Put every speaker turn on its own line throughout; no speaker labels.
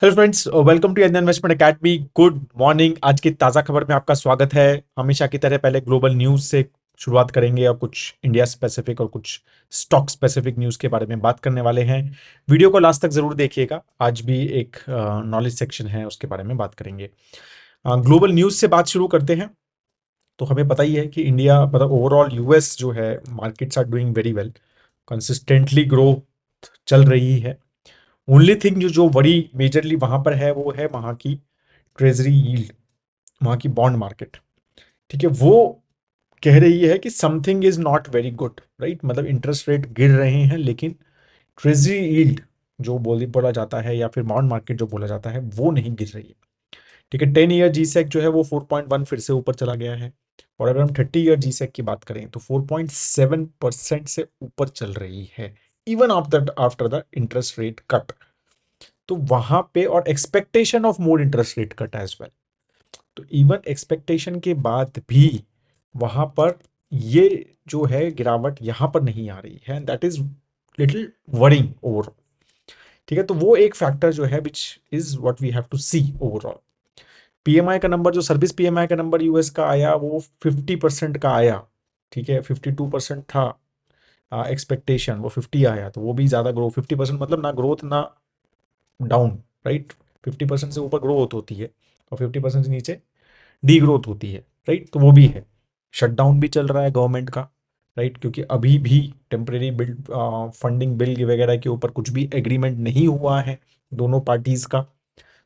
Hello friends, welcome to Indian investment academy. Good morning. आज की ताज़ा खबर में आपका स्वागत है। हमेशा की तरह पहले ग्लोबल न्यूज़ से शुरुआत करेंगे और कुछ इंडिया स्पेसिफिक और कुछ स्टॉक स्पेसिफिक न्यूज़ के बारे में बात करने वाले हैं। वीडियो को लास्ट तक ज़रूर देखिएगा। आज भी एक नॉलेज सेक्शन है, उसके बारे में बात करेंगे। ग्लोबल न्यूज़ से बात शुरू करते हैं। तो हमें पता ही है कि इंडिया मतलब ओवरऑल यूएस जो है, markets are doing very well. Consistently growth चल रही है। ओनली थिंग जो जो बड़ी मेजरली वहां पर है वो है वहां की ट्रेजरी यील्ड, वहां की बॉन्ड मार्केट। ठीक है, वो कह रही है कि something is not very good, right. मतलब इंटरेस्ट रेट गिर रहे हैं लेकिन ट्रेजरी यील्ड जो बोला जाता है या फिर बॉन्ड मार्केट जो बोला जाता है वो नहीं गिर रही है। ठीक है, 10 ईयर जी सेक जो है वो 4.1 फिर से ऊपर चला गया है। और अगर हम 30 ईयर जी सेक की बात करें तो 4.7% से ऊपर चल रही है, even after after the interest rate cut. तो वहां पे और expectation of more interest rate cut as well. तो इवन एक्सपेक्टेशन के बाद भी वहां पर ये जो है गिरावट यहां पर नहीं आ रही है, that is little worrying overall. ठीक है, तो वो एक फैक्टर जो है which is what we have to see overall. PMI का नंबर, जो सर्विस पीएमआई का नंबर यूएस का आया वो 50% का आया। ठीक है, 52% था एक्सपेक्टेशन, वो 50 आया, तो वो भी ज्यादा ग्रो। 50% मतलब ना ग्रोथ ना डाउन, राइट। 50% से ऊपर ग्रोथ होती है और 50% से नीचे डी ग्रोथ होती है, राइट। तो वो भी है। शटडाउन भी चल रहा है गवर्नमेंट का, राइट, क्योंकि अभी भी टेम्परेरी बिल फंडिंग बिल वगैरह के ऊपर कुछ भी एग्रीमेंट नहीं हुआ है दोनों पार्टीज का।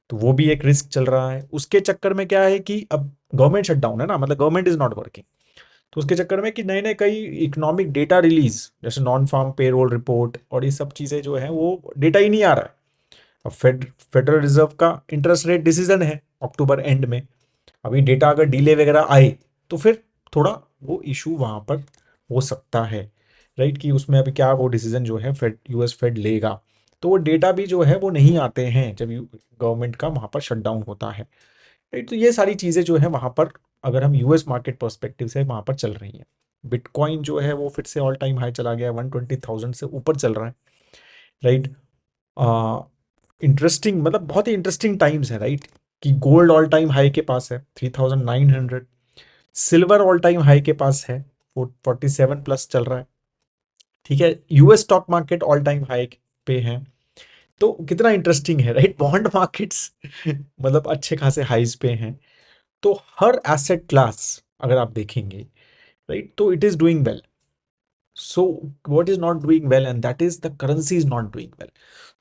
तो वो भी एक रिस्क चल रहा है। उसके चक्कर में क्या है कि अब गवर्नमेंट शटडाउन है ना, मतलब गवर्नमेंट इज नॉट वर्किंग। तो उसके चक्कर में कि नए नए कई इकोनॉमिक डेटा रिलीज, जैसे नॉन फार्म पेरोल रिपोर्ट और ये सब चीजें जो है वो डेटा ही नहीं आ रहा है। अब फेडरल रिजर्व का इंटरेस्ट रेट डिसीजन है अक्टूबर एंड में। अभी डेटा अगर डिले वगैरह आए तो फिर थोड़ा वो इशू वहां पर हो सकता है, राइट। कि उसमें अभी क्या वो डिसीजन जो है फेड, यूएस फेड लेगा। तो वो डेटा भी जो है वो नहीं आते हैं जब गवर्नमेंट का वहां पर शटडाउन होता है, राइट। तो ये सारी चीजें जो है वहां पर, अगर हम यूएस मार्केट पर्सपेक्टिव से वहां पर चल रही हैं। बिटकॉइन जो है वो फिर से ऑल टाइम हाई चला गया, 120,000 से ऊपर चल रहा है, राइट। इंटरेस्टिंग, मतलब बहुत ही इंटरेस्टिंग टाइम्स है, राइट। कि गोल्ड ऑल टाइम हाई के पास है 3,900। सिल्वर ऑल टाइम हाई के पास है, 47+ चल रहा है। ठीक है, US stock market all time high पे है। तो कितना इंटरेस्टिंग है, राइट। बॉन्ड मार्केट्स मतलब अच्छे खासे हाइज पे हैं। तो हर एसेट क्लास अगर आप देखेंगे, राइट, तो it is doing well. So what is not doing well, and that is the currency is not doing well.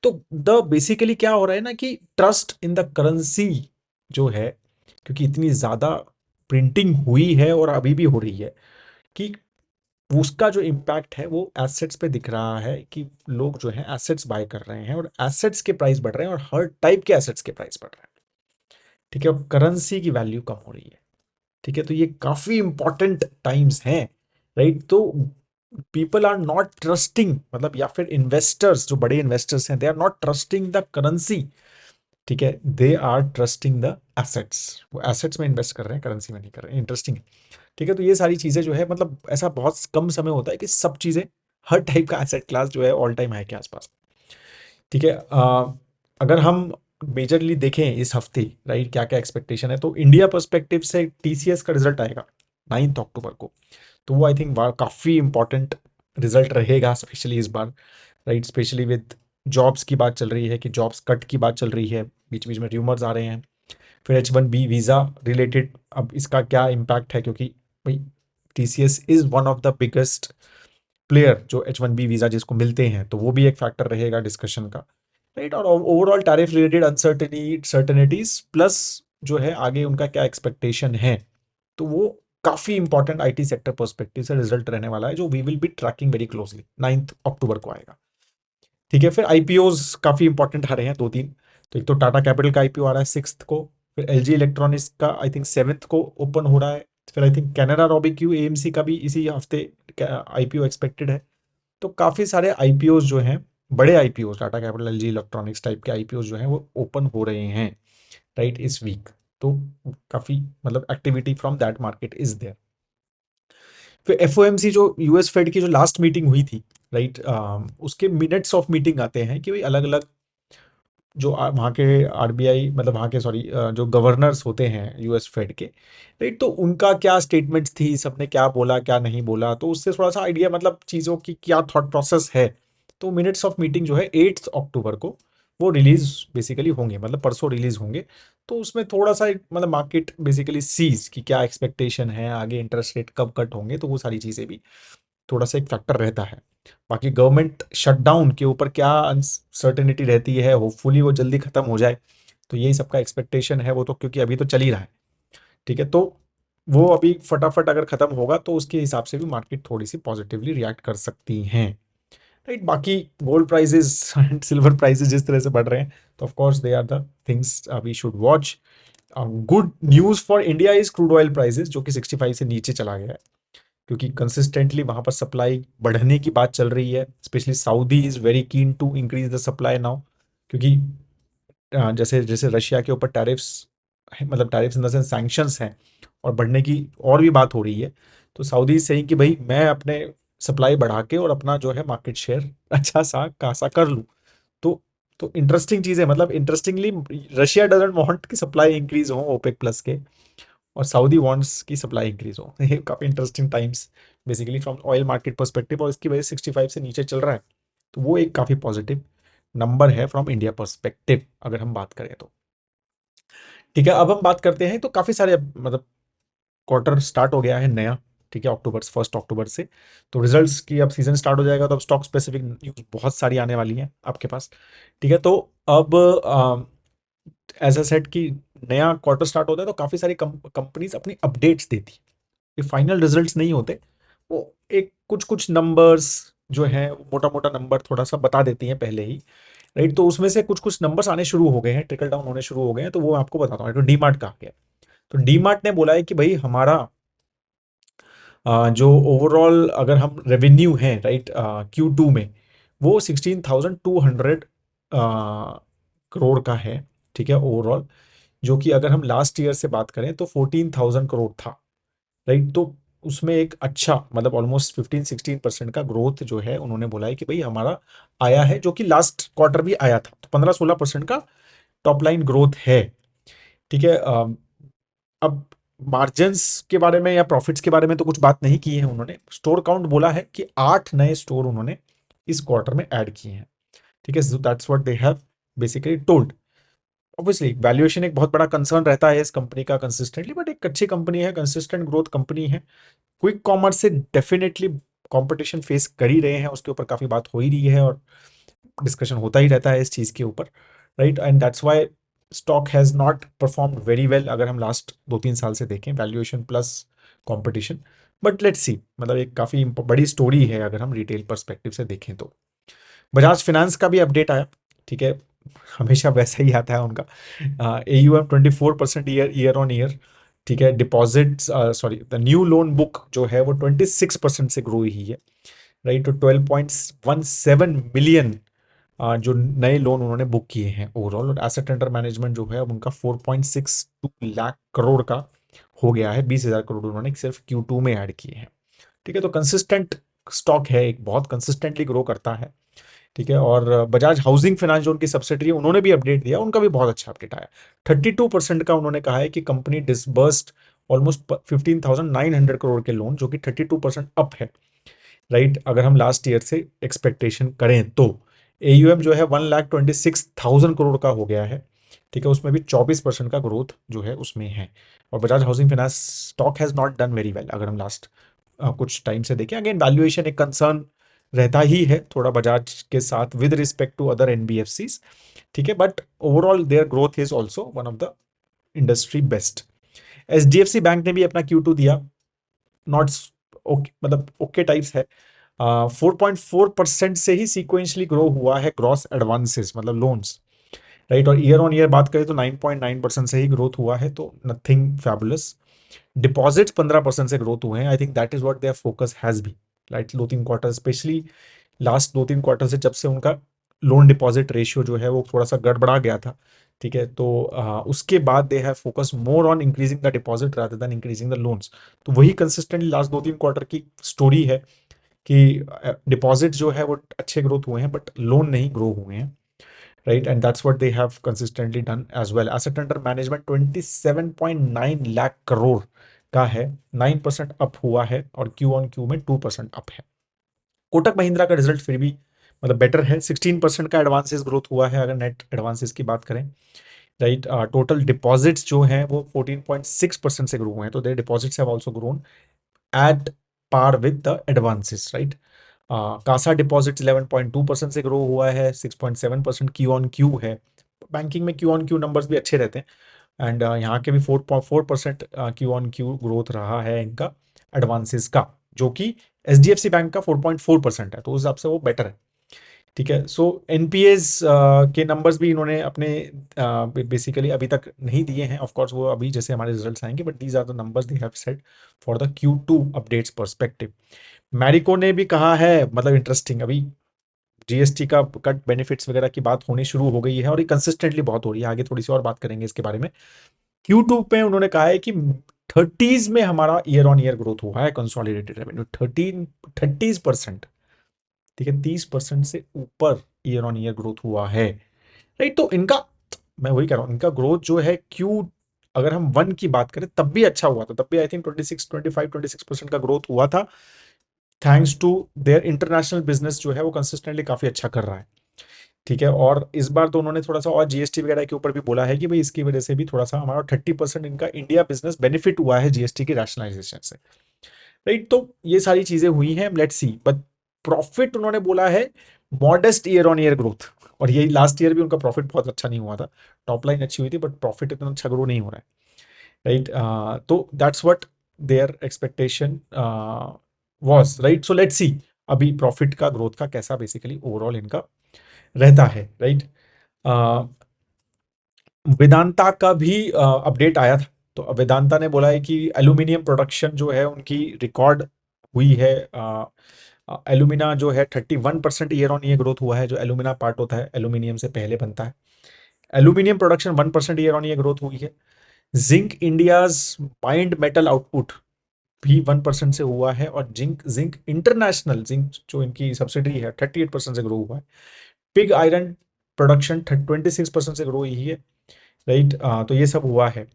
तो द बेसिकली क्या हो रहा है ना कि ट्रस्ट इन द करेंसी जो है, क्योंकि इतनी ज्यादा प्रिंटिंग हुई है और अभी भी हो रही है, कि उसका जो इम्पैक्ट है वो एसेट्स पे दिख रहा है कि लोग जो है एसेट्स बाय कर रहे हैं और एसेट्स के प्राइस बढ़ रहे हैं और हर टाइप के एसेट्स के प्राइस बढ़ रहे हैं। ठीक है, और करेंसी की वैल्यू कम हो रही है। ठीक है, तो ये काफी इंपॉर्टेंट टाइम्स हैं, राइट। तो पीपल आर नॉट ट्रस्टिंग, मतलब या फिर इन्वेस्टर्स जो बड़े इन्वेस्टर्स हैं, they are not trusting the currency. ठीक है, they are trusting the assets. वो एसेट्स में इन्वेस्ट कर रहे हैं, करेंसी में नहीं कर रहे हैं। इंटरेस्टिंग है। ठीक है, तो ये सारी चीजें जो है, मतलब ऐसा बहुत कम समय होता है कि सब चीजें, हर टाइप का एसेट क्लास जो है ऑल टाइम हाई के आसपास। ठीक है, अगर हम मेजरली देखें इस हफ्ते, राइट, क्या क्या एक्सपेक्टेशन है, तो इंडिया पर्सपेक्टिव से टीसीएस का रिजल्ट आएगा 9 अक्टूबर को। तो वो आई थिंक काफी इंपॉर्टेंट रिजल्ट रहेगा, स्पेशली इस बार, राइट। स्पेशली विद जॉब्स की बात चल रही है, कि जॉब्स कट की बात चल रही है, बीच बीच में र्यूमर्स आ रहे हैं। फिर H1B वीज़ा रिलेटेड अब इसका क्या इम्पैक्ट है, क्योंकि भाई TCS is one of the biggest player जो H1B वीज़ा जिसको मिलते हैं, तो वो भी एक फैक्टर रहेगा डिस्कशन का, राइट। और ओवरऑल टैरिफ रिलेटेड सर्टेनिटीज प्लस जो है आगे उनका क्या एक्सपेक्टेशन है, तो वो काफी इंपॉर्टेंट आईटी सेक्टर पर्सपेक्टिव से रिजल्ट रहने वाला है, जो we will be tracking very closely. 9 अक्टूबर को आएगा। ठीक है, फिर आईपीओज काफी इंपॉर्टेंट आ रहे हैं, दो तीन। तो एक तो टाटा कैपिटल का आईपीओ आ रहा है 6 को। फिर एलजी इलेक्ट्रॉनिक्स का आई थिंक 7 को ओपन हो रहा है। फिर आई थिंक कैनरा रोबिक्यू एएमसी का भी इसी हफ्ते आईपीओ एक्सपेक्टेड है। तो काफी सारे आईपीओज जो हैं, बड़े IPO, Tata capital LG electronics type के आईपीओ जो हैं वो ओपन हो रहे हैं, राइट, इस वीक। तो काफी मतलब activity from that market is there. फिर एफओएमसी जो यूएस फेड की जो लास्ट मीटिंग हुई थी, राइट, उसके मिनट्स ऑफ मीटिंग आते हैं कि भाई अलग अलग वहाँ के आरबीआई, मतलब वहाँ के, सॉरी, जो गवर्नर्स होते हैं यूएस फेड के, राइट, तो उनका क्या स्टेटमेंट्स थी, सबने क्या बोला क्या नहीं बोला, तो उससे थोड़ा सा आइडिया, मतलब चीज़ों की क्या थॉट प्रोसेस है। तो मिनट्स ऑफ मीटिंग जो है 8 अक्टूबर को वो रिलीज बेसिकली होंगे, मतलब परसों रिलीज होंगे। तो उसमें थोड़ा सा मतलब मार्केट बेसिकली सीज कि क्या एक्सपेक्टेशन है, आगे इंटरेस्ट रेट कब कट होंगे, तो वो सारी चीज़ें भी थोड़ा सा एक फैक्टर रहता है। बाकी गवर्नमेंट शटडाउन के ऊपर क्या अनसर्टेनिटी रहती है, होपफुली वो जल्दी खत्म हो जाए, तो यही सबका एक्सपेक्टेशन है। वो तो क्योंकि अभी तो चल ही रहा है, ठीक है, तो वो अभी फटाफट अगर खत्म होगा तो उसके हिसाब से भी मार्केट थोड़ी सी पॉजिटिवली रिएक्ट कर सकती हैं, राइट। बाकी gold prices and silver prices जिस तरह से बढ़ रहे हैं, तो of course they are the things we should watch. Good news for India is crude oil prices, जो कि 65 से नीचे चला गया है, क्योंकि कंसिस्टेंटली वहां पर सप्लाई बढ़ने की बात चल रही है। Specially Saudi is very keen to increase the supply now, क्योंकि जैसे जैसे रशिया के ऊपर टैरिफ्स, मतलब tariffs in the sense sanctions हैं, और बढ़ने की और भी बात हो रही है। तो सऊदी से कि भाई मैं अपने सप्लाई बढ़ा के और अपना जो है मार्केट शेयर अच्छा सा खासा कर लूँ। तो इंटरेस्टिंग चीज़ है, मतलब इंटरेस्टिंगली रशिया डजंट वांट कि सप्लाई इंक्रीज हो ओपेक प्लस के, और सऊदी वांट्स की सप्लाई इंक्रीज हो। ये काफ़ी interesting times basically from oil market perspective, और इसकी वजह से 65 से नीचे चल रहा है। तो वो एक काफ़ी पॉजिटिव नंबर है फ्रॉम इंडिया परस्पेक्टिव, अगर हम बात करें तो। ठीक है, अब हम बात करते हैं, तो काफ़ी सारे मतलब क्वार्टर स्टार्ट हो गया है नया, ठीक है, 1 अक्टूबर से। तो रिजल्ट्स की अब सीजन स्टार्ट हो जाएगा, तो अब स्टॉक स्पेसिफिक न्यूज़ बहुत सारी आने वाली हैं आपके पास, ठीक है। तो अब ऐसा सेट कि नया क्वार्टर स्टार्ट होता है तो काफ़ी सारी कंपनीज अपनी अपडेट्स देती है। ये फाइनल रिजल्ट्स नहीं होते, वो एक कुछ कुछ नंबर्स जो है, मोटा मोटा नंबर थोड़ा सा बता देती हैं पहले ही, राइट। तो उसमें से कुछ कुछ नंबर्स आने शुरू हो गए हैं, ट्रिकल डाउन होने शुरू हो गए हैं, तो वो मैं आपको बताता हूँ। तो डीमार्ट का आ गया। तो डीमार्ट ने बोला है कि भाई हमारा जो ओवरऑल अगर हम रेवेन्यू है, राइट, Q2 में वो 16,200 करोड़ का है, ठीक है, ओवरऑल। जो कि अगर हम लास्ट ईयर से बात करें तो 14,000 करोड़ था, राइट। तो उसमें एक अच्छा, मतलब ऑलमोस्ट 15-16% का ग्रोथ जो है, उन्होंने बोला है कि भाई हमारा आया है, जो कि लास्ट क्वार्टर भी आया था। तो 15-16% का टॉप लाइन ग्रोथ है, ठीक है। अब मार्जिन्स के बारे में या प्रॉफिट्स के बारे में तो कुछ बात नहीं की है उन्होंने। स्टोर काउंट बोला है कि 8 नए स्टोर उन्होंने इस क्वार्टर में ऐड किए हैं, ठीक है। That's what they have basically told. Obviously valuation एक बहुत बड़ा कंसर्न रहता है इस कंपनी का कंसिस्टेंटली, बट एक अच्छी कंपनी है, कंसिस्टेंट ग्रोथ कंपनी है। क्विक कॉमर्स से डेफिनेटली कंपटीशन फेस कर ही रहे हैं, उसके ऊपर काफ़ी बात हो ही रही है, और डिस्कशन होता ही रहता है इस चीज़ के ऊपर, right. And that's why stock has not performed very well, अगर हम लास्ट 2-3 साल से देखें, valuation plus competition. But let's see, मतलब एक काफ़ी बड़ी स्टोरी है अगर हम रिटेल परस्पेक्टिव से देखें तो। बजाज फाइनेंस का भी अपडेट आया, ठीक है, हमेशा वैसा ही आता है उनका। AUM 24% ईयर ऑन ईयर, ठीक है। Deposits, sorry, the new loan book जो है वो 26% से ग्रो हुई है, राइट। तो 12.17 मिलियन जो नए लोन उन्होंने बुक किए हैं ओवरऑल, और एसेट अंडर मैनेजमेंट जो है अब उनका 4.62 लाख करोड़ का हो गया है। 20,000 करोड़ उन्होंने सिर्फ Q2 में ऐड किए हैं, ठीक है। तो कंसिस्टेंट स्टॉक है, एक बहुत कंसिस्टेंटली ग्रो करता है, ठीक है। और बजाज हाउसिंग फाइनेंस जो उनकी सब्सिडरी है, उन्होंने भी अपडेट दिया, उनका भी बहुत अच्छा अपडेट आया। 32% का उन्होंने कहा है कि कंपनी डिसबर्स्ड ऑलमोस्ट 15,900 करोड़ के लोन, जो कि 32% अप है, राइट। अगर हम लास्ट ईयर से एक्सपेक्टेशन करें तो AUM जो है 1,26,000 करोड़ का हो गया है, ठीक है। उसमें भी 24% का ग्रोथ जो है उसमें है। और Bajaj housing finance stock has not done very well, अगर हम लास्ट कुछ टाइम से देखें। अगेन वैल्यूएशन एक कंसर्न रहता ही है थोड़ा बजाज के साथ with respect to other NBFCs, ठीक है। But overall their growth is also one of the industry best. HDFC bank ने भी अपना Q2 दिया, नॉट ओके, मतलब ओके टाइप्स है। 4.4% से ही सीक्वेंशली ग्रो हुआ है ग्रॉस एडवांसेस, मतलब लोन्स, राइट। और ईयर ऑन ईयर बात करें तो 9.9% से ही ग्रोथ हुआ है, तो नथिंग फैबुलस। डिपॉजिट्स 15% से ग्रोथ हुए हैं। I think that is what their focus has be, right. 2-3 quarter, specially last 2-3 quarter से, जब से उनका लोन डिपॉजिट रेशियो जो है वो थोड़ा सा गड़बड़ा गया था, ठीक है। तो उसके बाद they have focus more on increasing the deposit rather than increasing the loans. तो वही कंसिस्टेंटली लास्ट 2-3 क्वार्टर की स्टोरी है कि डिपॉजिट जो है वो अच्छे ग्रोथ हुए हैं, बट लोन नहीं ग्रो हुए हैं, right? And that's what they have consistently done as well. Asset under management 27.9 lakh crore का है, 9% अप हुआ है और क्यू ऑन क्यू में 2% अप है। कोटक महिंद्रा का रिजल्ट फिर भी मतलब बेटर है, 16% का एडवांसेस ग्रोथ हुआ है अगर नेट एडवांसेस की बात करें, राइट। टोटल डिपॉजिट्स जो हैं वो 14.6% से ग्रो हुए हैं, तो their deposits have also grown at par with the advances, right. CASA deposits 11.2% से ग्रो हुआ है, 6.7% क्यू ऑन क्यू है। बैंकिंग में क्यू ऑन क्यू नंबर्स भी अच्छे रहते हैं, एंड यहाँ के भी 4.4% क्यू ऑन क्यू ग्रोथ रहा है इनका एडवांसेस का, जो कि एचडीएफसी बैंक का 4.4% है, तो उस हिसाब से वो बेटर है, ठीक है। सो एनपीएस के नंबर्स भी इन्होंने अपने बेसिकली अभी तक नहीं दिए हैं, ऑफ कोर्स वो अभी जैसे हमारे रिजल्ट्स आएंगे, but these are the numbers they have set for the Q2 updates perspective. Marico ने भी कहा है, मतलब इंटरेस्टिंग, अभी जीएसटी का कट बेनिफिट्स वगैरह की बात होनी शुरू हो गई है और ये कंसिस्टेंटली बहुत हो रही है, आगे थोड़ी सी और बात करेंगे इसके बारे में। Q2 पे उन्होंने कहा है कि 30s में हमारा ईयर ऑन ईयर ग्रोथ हुआ है कंसोलिडेटेड रेवेन्यू 30%, ठीक है, 30% से ऊपर ईयर ऑन ईयर ग्रोथ हुआ है, राइट। तो इनका, मैं वही कह रहा हूँ, इनका ग्रोथ जो है क्यू, अगर हम वन की बात करें तब भी अच्छा हुआ था, तब भी आई थिंक 26% का ग्रोथ हुआ था, thanks to their international business जो है वो कंसिस्टेंटली काफी अच्छा कर रहा है, ठीक है। और इस बार तो उन्होंने थोड़ा सा और जीएसटी वगैरह के ऊपर भी बोला है कि भाई इसकी वजह से भी थोड़ा सा हमारा 30% इनका इंडिया बिजनेस बेनिफिट हुआ है जीएसटी की रैशनलाइजेशन से, राइट। तो ये सारी चीजें हुई हैं, लेट्स सी। बट प्रॉफिट उन्होंने बोला है modest year on year growth, और यही लास्ट ईयर भी उनका प्रॉफिट बहुत अच्छा नहीं हुआ था, टॉप लाइन अच्छी हुई थी बट प्रॉफिट इतना अच्छा ग्रो नहीं हो रहा है, राइट। तो that's what their expectation was, right. So let's see अभी प्रॉफिट का ग्रोथ का कैसा बेसिकली ओवरऑल इनका रहता है, राइट। वेदांता का भी अपडेट आया था, तो वेदांता ने बोला है कि एल्यूमिनियम प्रोडक्शन जो है उनकी रिकॉर्ड हुई है, एल्यूमिना जो है 31% ईयर ऑन ईयर ग्रोथ हुआ है, जो एल्यूमिना पार्ट होता है एल्यूमिनियम से पहले बनता है, aluminium production 1% year on year growth हुई है। Zinc India's mind metal output भी 1% से हुआ है, और जिंक जिंक इंटरनेशनल जिंक जो इनकी सब्सिडरी है 38% से ग्रो हुआ है। पिग आयरन प्रोडक्शन 26% से ग्रो हुई है, राइट। तो ये सब हुआ है।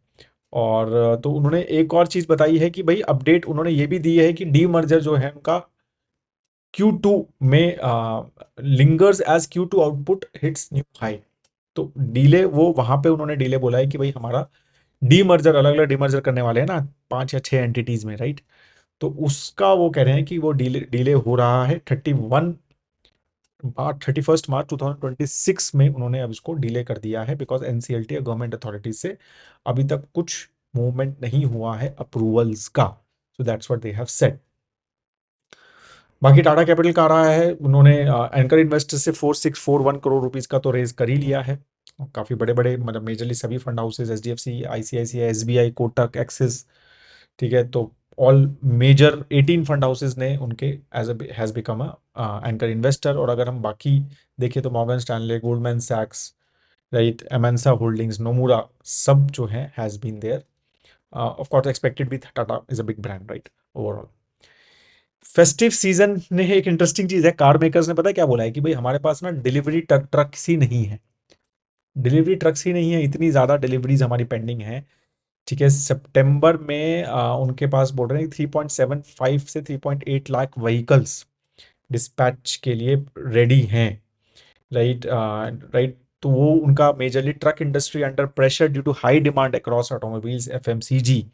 और तो उन्होंने एक और चीज बताई है कि भाई अपडेट उन्होंने ये भी दी है कि डी मर्जर जो है उनका Q2 में lingers as Q2 output hits new high, तो डीले वो वहां पे उन्होंने डीले बोला है कि भाई हमारा डीमर्जर अलग अलग डीमर्जर करने वाले हैं ना, 5 या 6 एंटिटीज में, राइट। तो उसका वो कह रहे हैं कि वो डीले डीले हो रहा है 31 मार्च 2026 में, उन्होंने अब इसको डिले कर दिया है बिकॉज एनसीएलटी और गवर्नमेंट अथॉरिटीज से अभी तक कुछ मूवमेंट नहीं हुआ है अप्रूवल्स का, so that's what they have said. बाकी टाटा कैपिटल का आ रहा है, उन्होंने एंकर इन्वेस्टर से 4641 करोड़ रुपीस का तो रेज कर ही लिया है, काफी बड़े बड़े मतलब मेजरली सभी fund houses HDFC ICICI SBI Kotak axis, ठीक है। तो ऑल मेजर 18 फंड हाउसेज ने उनके as has become anchor investor, और अगर हम बाकी देखें तो मॉर्गन स्टैनले, गोल्डमैन सैक्स, राइट, एमेंसा होल्डिंग्स, नोमुरा, सब जो है has been there, of course expected भी, Tata is a big brand, right, overall. Festive season ने एक इंटरेस्टिंग चीज है, कार मेकर्स ने पता है क्या बोला है कि भाई हमारे पास ना डिलीवरी ट्रक्स ही नहीं है, डिलीवरी ट्रक्स ही नहीं है, इतनी ज्यादा डिलीवरीज हमारी पेंडिंग है, ठीक है। सितंबर में उनके पास बोल रहे हैं 3.75 से 3.8 लाख व्हीकल्स डिस्पैच के लिए रेडी हैं, राइट, राइट। तो वो उनका majorly truck industry under pressure due to high demand across automobiles, FMCG,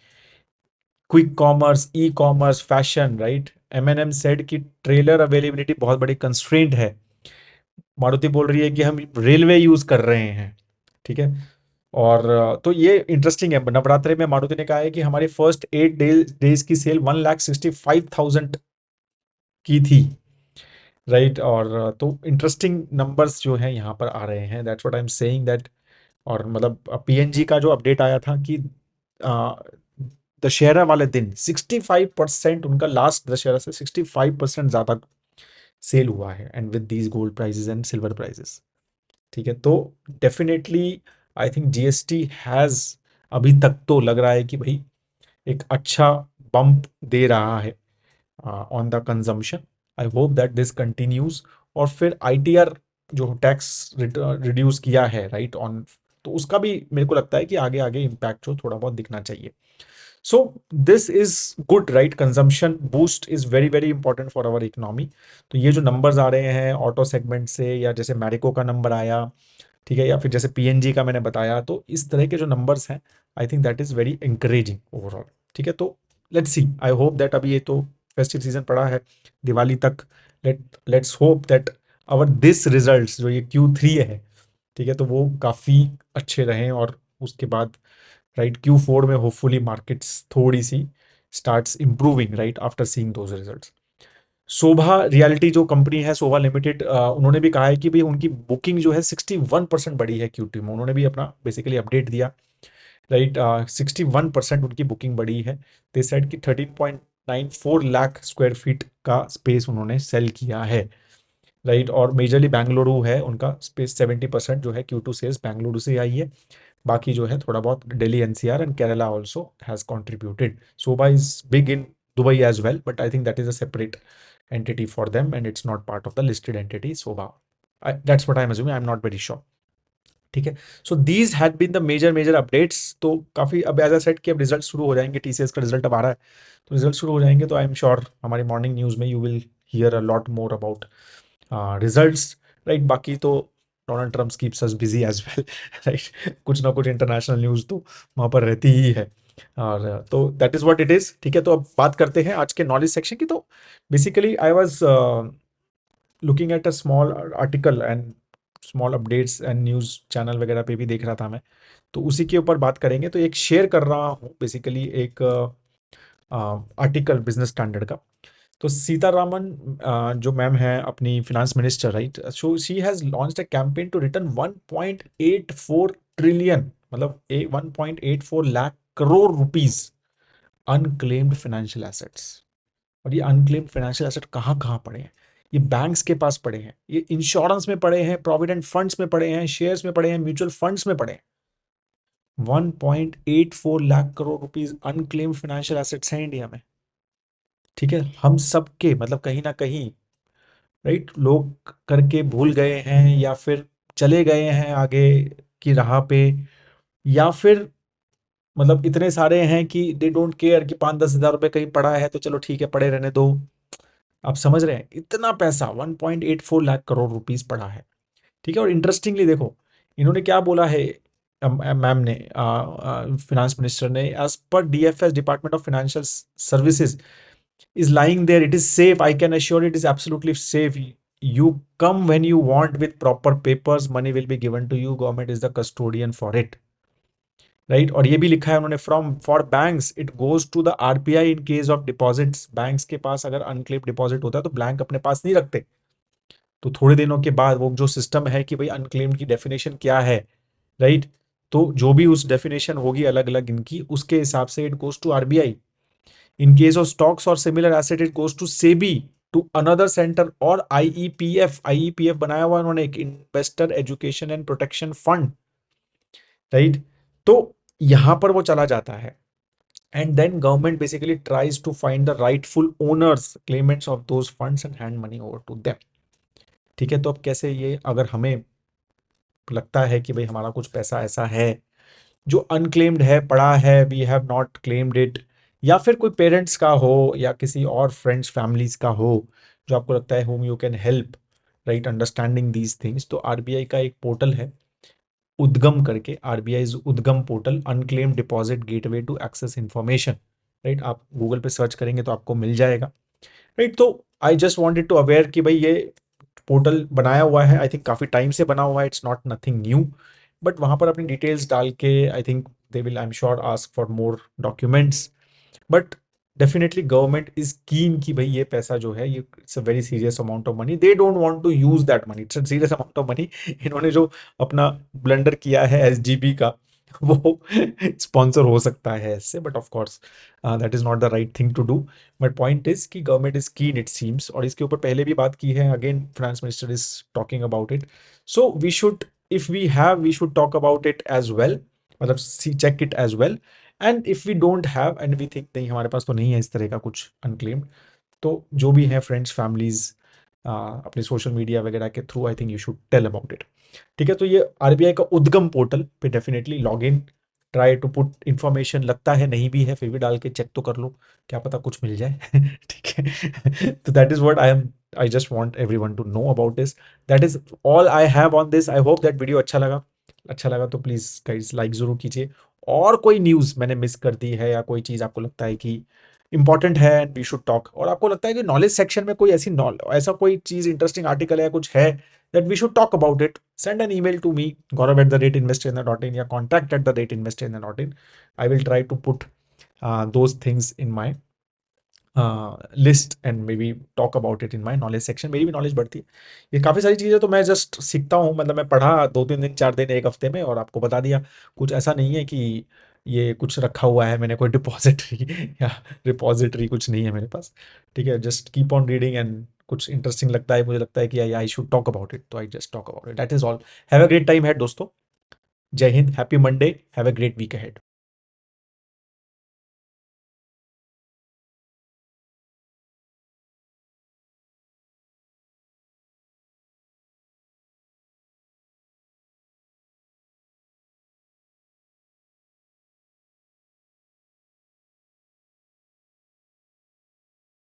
quick commerce, e commerce, fashion, right. एमएनएम सेड कि ट्रेलर अवेलेबिलिटी बहुत बड़ी कंस्ट्रेंट है, मारुति बोल रही है कि हम रेलवे यूज कर रहे हैं, ठीक है। और तो ये इंटरेस्टिंग है, नवरात्रि में मारुति ने कहा है कि हमारी फर्स्ट 8 डेज की सेल 1,65,000 की थी, राइट। और तो इंटरेस्टिंग नंबर्स जो हैं यहाँ पर आ रहे हैं, that's what I am saying that. और मतलब पीएनजी का जो अपडेट आया था कि दशहरा वाले दिन 65% उनका लास्ट दशहरा से 65% ज्यादा सेल हुआ है, and with these gold prices and silver prices, ठीक है। तो definitely I think GST has, अभी तक तो लग रहा है कि भाई एक अच्छा बम्प दे रहा है on the consumption, I hope that this continues. और फिर आईटीआर जो टैक्स रिड्यूस किया है राइट ऑन, तो उसका भी मेरे को लगता है कि आगे आगे इम्पैक्ट जो थोड़ा बहुत दिखना चाहिए. So this is good right, consumption boost is very very important for our economy. तो ये जो नंबर्स आ रहे हैं ऑटो सेगमेंट से, या जैसे मैरिको का नंबर आया, ठीक है, या फिर जैसे पीएनजी का मैंने बताया, तो इस तरह के जो नंबर्स हैं I think that is very encouraging overall. ठीक है, तो let's see, I hope that अभी ये तो फेस्टिव सीजन पड़ा है दिवाली तक, let's hope that our this results जो ये Q3 है, ठीक है, तो वो काफ़ी अच्छे रहें, और उसके बाद राइट Q4 में होपफुली मार्केट्स थोड़ी सी starts improving right after seeing those results. Sobha Realty जो कंपनी है, शोभा लिमिटेड, उन्होंने भी कहा है कि भाई उनकी बुकिंग जो है 61% बढ़ी है Q2 में. उन्होंने भी अपना बेसिकली अपडेट दिया राइट. 61% उनकी बुकिंग बढ़ी है. दे सेड कि 13.94 लाख स्क्वायर फीट का स्पेस उन्होंने सेल किया है राइट. और मेजरली बेंगलुरु है उनका स्पेस, 70% जो है Q2 सेल्स बेंगलुरु से आई है. बाकी जो है थोड़ा बहुत Delhi NCR and Kerala also has contributed. Shobha is big in Dubai as well, but I think that is a separate entity for them and it's not part of the listed entity Sobha. That's what I'm assuming, I'm not very sure. ठीक है, so these had been the major updates. तो काफ़ी अब as I said कि अब result शुरू हो जाएंगे, टीसीएस का रिजल्ट अब आ रहा है, तो रिजल्ट शुरू हो जाएंगे तो आई एम श्योर हमारी मॉर्निंग न्यूज़ में you will hear a lot more about results right. बाकी तो Donald Trump keeps us busy as well right, कुछ ना कुछ इंटरनेशनल न्यूज़ तो वहाँ पर रहती ही है. और तो that is what it is. ठीक है, तो अब बात करते हैं आज के नॉलेज सेक्शन की. तो basically I was looking at a small article and small updates and news channel वगैरह पे भी देख रहा था मैं, तो उसी के ऊपर बात करेंगे. तो एक शेयर कर रहा हूँ बेसिकली एक आर्टिकल बिजनेस स्टैंडर्ड का. तो सीतारामन जो मैम है अपनी finance minister right, so she has launched a campaign to return 1.84 trillion, मतलब 1.84 lakh crore rupees unclaimed financial assets. और ये अनक्लेम्ड फाइनेंशियल एसेट कहाँ कहाँ पड़े हैं? ये बैंक्स के पास पड़े हैं, ये इंश्योरेंस में पड़े हैं, प्रोविडेंट फंड्स में पड़े हैं, शेयर्स में पड़े हैं, म्यूचुअल फंड्स में पड़े हैं. 1.84 lakh crore rupees unclaimed financial assets हैं इंडिया में. ठीक है, हम सबके मतलब कहीं ना कहीं राइट लोग करके भूल गए हैं, या फिर चले गए हैं आगे की राह पे, या फिर मतलब इतने सारे हैं कि दे डोंट केयर कि 5-10 हज़ार रुपए कहीं पड़ा है तो चलो ठीक है पड़े रहने दो. आप समझ रहे हैं, इतना पैसा 1.84 लाख करोड़ रुपीस पड़ा है. ठीक है, और इंटरेस्टिंगली देखो इन्होंने क्या बोला है, मैम ने, फिनेंस मिनिस्टर ने, as per DFS department of financial services is lying there, it is safe, I can assure it is absolutely safe. You come when you want with proper papers, money will be given to you, government is the custodian for it right. और ये भी लिखा है उन्होंने, from for banks it goes to the RBI in case of deposits. Banks के पास अगर unclaim deposit होता है तो बैंक अपने पास नहीं रखते, तो थोड़े दिनों के बाद वो जो सिस्टम है कि भाई अनक्लेम्ड की डेफिनेशन क्या है राइट, तो जो भी उस डेफिनेशन होगी अलग अलग इनकी, उसके हिसाब से it goes to RBI. In case of stocks or similar asset, it goes to SEBI, to another center और IEPF. IEPF बनाया हुआ उन्होंने एक investor education and protection fund right. तो यहां पर वो चला जाता है and then government basically tries to find the rightful owners, claimants of those funds and hand money over to them. ठीक है, तो अब कैसे ये अगर हमें लगता है कि भाई हमारा कुछ पैसा ऐसा है जो अनक्लेम्ड है, पड़ा है, we have not claimed it, या फिर कोई पेरेंट्स का हो या किसी और फ्रेंड्स फैमिलीज का हो जो आपको लगता है whom you can help right understanding these things, तो आरबीआई का एक पोर्टल है उद्गम करके, RBI Udgam portal, unclaimed deposit gateway to access information right. आप गूगल पे सर्च करेंगे तो आपको मिल जाएगा राइट. तो I just wanted to aware कि भाई ये पोर्टल बनाया हुआ है, आई थिंक काफ़ी टाइम से बना हुआ है, it's not nothing new, but वहाँ पर अपनी डिटेल्स डाल के I think they will, I am sure, ask for more documents. But definitely government is keen कि भाई ये पैसा जो है ये it's a very serious amount of money, they don't want to use that money, it's a serious amount of money. इन्होंने जो अपना ब्लंडर किया है एसजीबी का वो स्पॉन्सर हो सकता है इससे, but of course that is not the right thing to do. But point is कि government is keen it seems, और इसके ऊपर पहले भी बात की है, again finance minister is talking about it. So we should, if we have, we should talk about it as well, मतलब see check it as well. And if we don't have and we think नहीं हमारे पास तो नहीं है इस तरह का कुछ अनक्लेम्ड, तो जो भी है फ्रेंड्स फैमिलीज अपने सोशल मीडिया वगैरह के through I think you should tell about it. ठीक है, तो ये आरबीआई का उद्गम पोर्टल पे definitely log in, try to put information, लगता है नहीं भी है फिर भी डाल के चेक तो कर लो, क्या पता कुछ मिल जाए। ठीक है, तो that is what I just want everyone to know about this. That is all I have on this. I hope that video अच्छा लगा तो प्लीज गाइस लाइक जरूर कीजिए। और कोई न्यूज़ मैंने मिस कर दी है या कोई चीज़ आपको लगता है कि इंपॉर्टेंट है एंड वी शुड टॉक, और आपको लगता है कि नॉलेज सेक्शन में कोई ऐसा कोई चीज़ इंटरेस्टिंग आर्टिकल है कुछ है that we should talk about it, send an email to me, gaurav@investorindia.in या contact@investorindia.in. I will try to put those things in my list and may be talk about it in my knowledge section. मेरी भी knowledge बढ़ती है। ये काफ़ी सारी चीज़ें तो मैं जस्ट सीखता हूँ, मतलब मैं पढ़ा 2-3 दिन 4 दिन एक हफ्ते में और आपको बता दिया। कुछ ऐसा नहीं है कि ये कुछ रखा हुआ है मैंने, कोई डिपॉजिटरी या रिपॉजिटरी कुछ नहीं है मेरे पास। ठीक है, just keep on reading and कुछ इंटरेस्टिंग लगता है, मुझे लगता है कि I should talk about it, तो I just talk about it. That is all. Have a great time है दोस्तों। जय Hind, happy Monday, have a great week ahead.